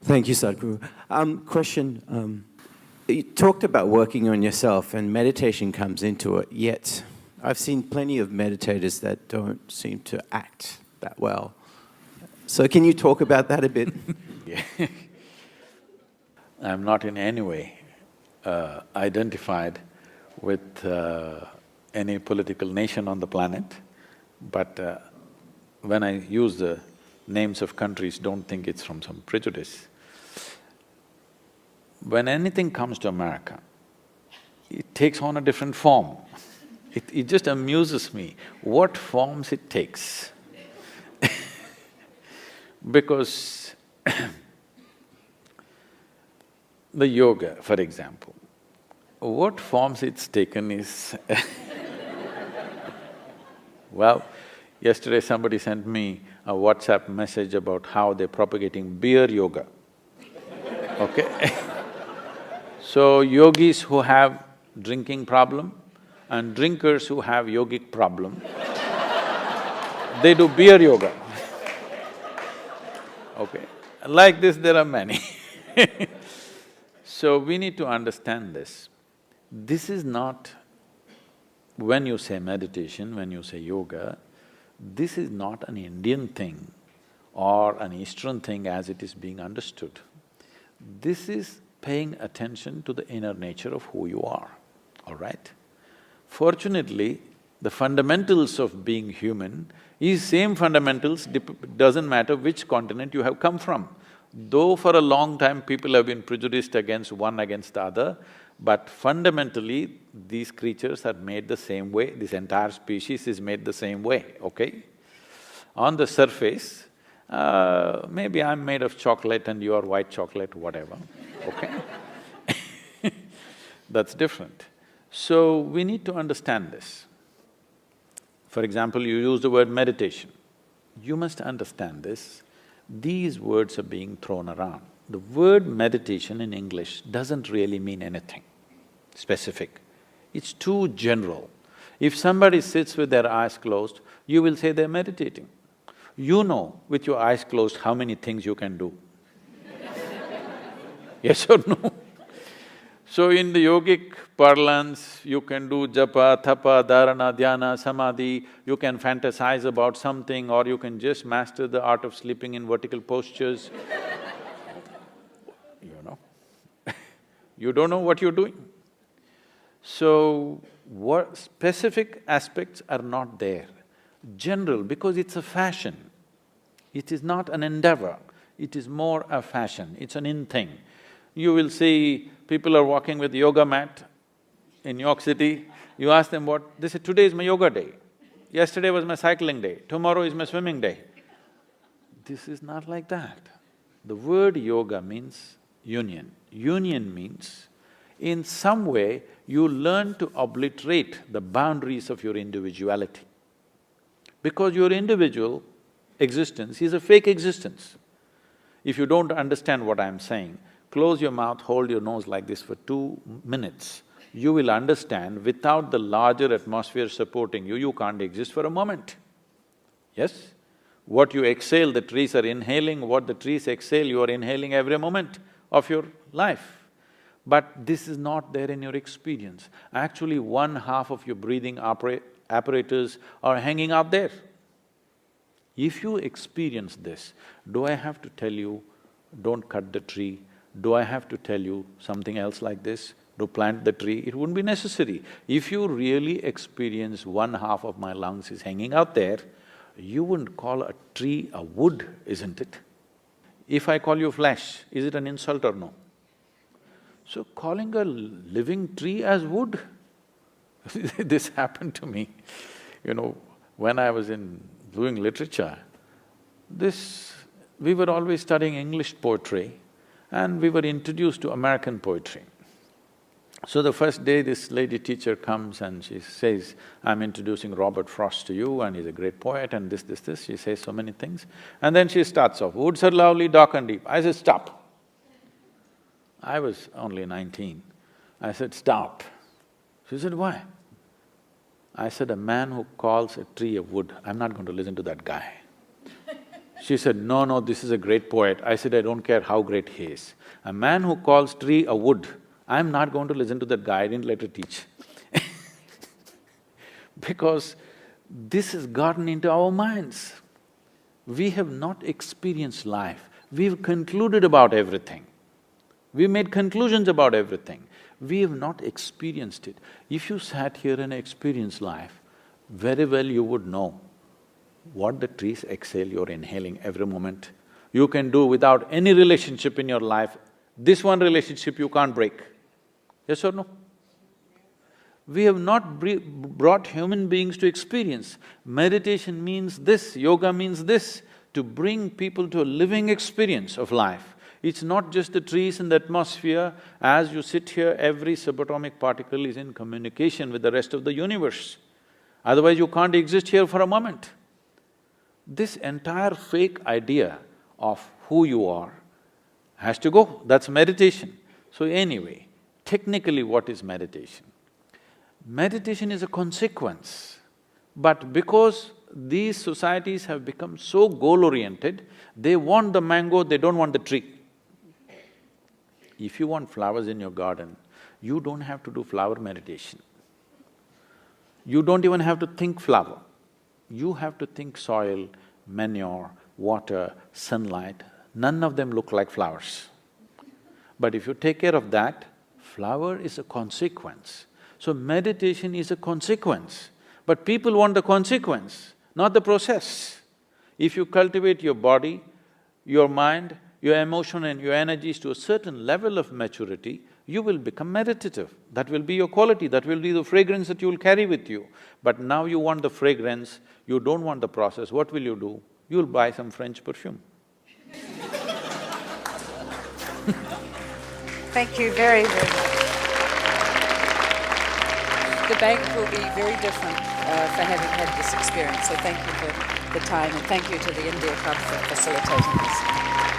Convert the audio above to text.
Thank you, Sadhguru. Question, you talked about working on yourself and meditation comes into it, yet I've seen plenty of meditators that don't seem to act that well. So can you talk about that a bit? Yeah. I'm not in any way identified with any political nation on the planet, but when I use the names of countries, don't think it's from some prejudice. When anything comes to America, it takes on a different form. It just amuses me what forms it takes. Because the yoga, for example, what forms it's taken is well, yesterday somebody sent me a WhatsApp message about how they're propagating beer yoga, okay? So yogis who have drinking problem and drinkers who have yogic problem, they do beer yoga. Okay, like this there are many. So we need to understand this. This is not… when you say meditation, when you say yoga, this is not an Indian thing or an Eastern thing as it is being understood. This is paying attention to the inner nature of who you are, all right? Fortunately, the fundamentals of being human is same fundamentals, doesn't matter which continent you have come from. Though for a long time people have been prejudiced against one against the other, but fundamentally these creatures are made the same way, this entire species is made the same way, okay? On the surface, maybe I'm made of chocolate and you are white chocolate, whatever, okay? That's different. So we need to understand this. For example, you use the word meditation. You must understand this. These words are being thrown around. The word meditation in English doesn't really mean anything specific. It's too general. If somebody sits with their eyes closed, you will say they're meditating. You know with your eyes closed how many things you can do. Yes or no? So in the yogic parlance, you can do japa, tapa, dharana, dhyana, samadhi, you can fantasize about something or you can just master the art of sleeping in vertical postures. You know, you don't know what you're doing. So, what specific aspects are not there. General, because it's a fashion. It is not an endeavor, it is more a fashion, it's an in thing. You will see people are walking with yoga mat in New York City, you ask them what… they say, today is my yoga day, yesterday was my cycling day, tomorrow is my swimming day. This is not like that. The word yoga means union. Union means in some way you learn to obliterate the boundaries of your individuality. Because your individual existence is a fake existence. If you don't understand what I'm saying, close your mouth, hold your nose like this for 2 minutes. You will understand without the larger atmosphere supporting you, you can't exist for a moment. Yes? What you exhale, the trees are inhaling, what the trees exhale, you are inhaling every moment of your life. But this is not there in your experience. Actually, 1/2 of your breathing apparatus are hanging out there. If you experience this, do I have to tell you, don't cut the tree? Do I have to tell you something else like this? To plant the tree? It wouldn't be necessary. If you really experience 1/2 of my lungs is hanging out there, you wouldn't call a tree a wood, isn't it? If I call you flesh, is it an insult or no? So calling a living tree as wood, this happened to me. You know, when I was doing literature, we were always studying English poetry and we were introduced to American poetry. So the first day this lady teacher comes and she says, I'm introducing Robert Frost to you and he's a great poet and this, she says so many things. And then she starts off, woods are lovely, dark and deep. I said, stop. I was only 19. I said, stop. She said, why? I said, a man who calls a tree a wood, I'm not going to listen to that guy. She said, no, no, this is a great poet. I said, I don't care how great he is. A man who calls tree a wood, I'm not going to listen to that guy, I didn't let her teach. Because this has gotten into our minds. We have not experienced life. We've concluded about everything. We made conclusions about everything. We have not experienced it. If you sat here and experienced life, very well you would know what the trees exhale, you're inhaling every moment. You can do without any relationship in your life. This one relationship you can't break. Yes or no? We have not brought human beings to experience. Meditation means this, yoga means this, to bring people to a living experience of life. It's not just the trees and the atmosphere. As you sit here, every subatomic particle is in communication with the rest of the universe. Otherwise you can't exist here for a moment. This entire fake idea of who you are has to go, that's meditation. So anyway, technically what is meditation? Meditation is a consequence, but because these societies have become so goal-oriented, they want the mango, they don't want the tree. If you want flowers in your garden, you don't have to do flower meditation. You don't even have to think flower. You have to think soil, manure, water, sunlight. None of them look like flowers. But if you take care of that, flower is a consequence. So meditation is a consequence, but people want the consequence, not the process. If you cultivate your body, your mind, your emotion and your energies to a certain level of maturity, you will become meditative. That will be your quality, that will be the fragrance that you will carry with you. But now you want the fragrance, you don't want the process, what will you do? You'll buy some French perfume. Thank you very, very much. The bank will be very different for having had this experience, so thank you for the time and thank you to the India Club for facilitating this.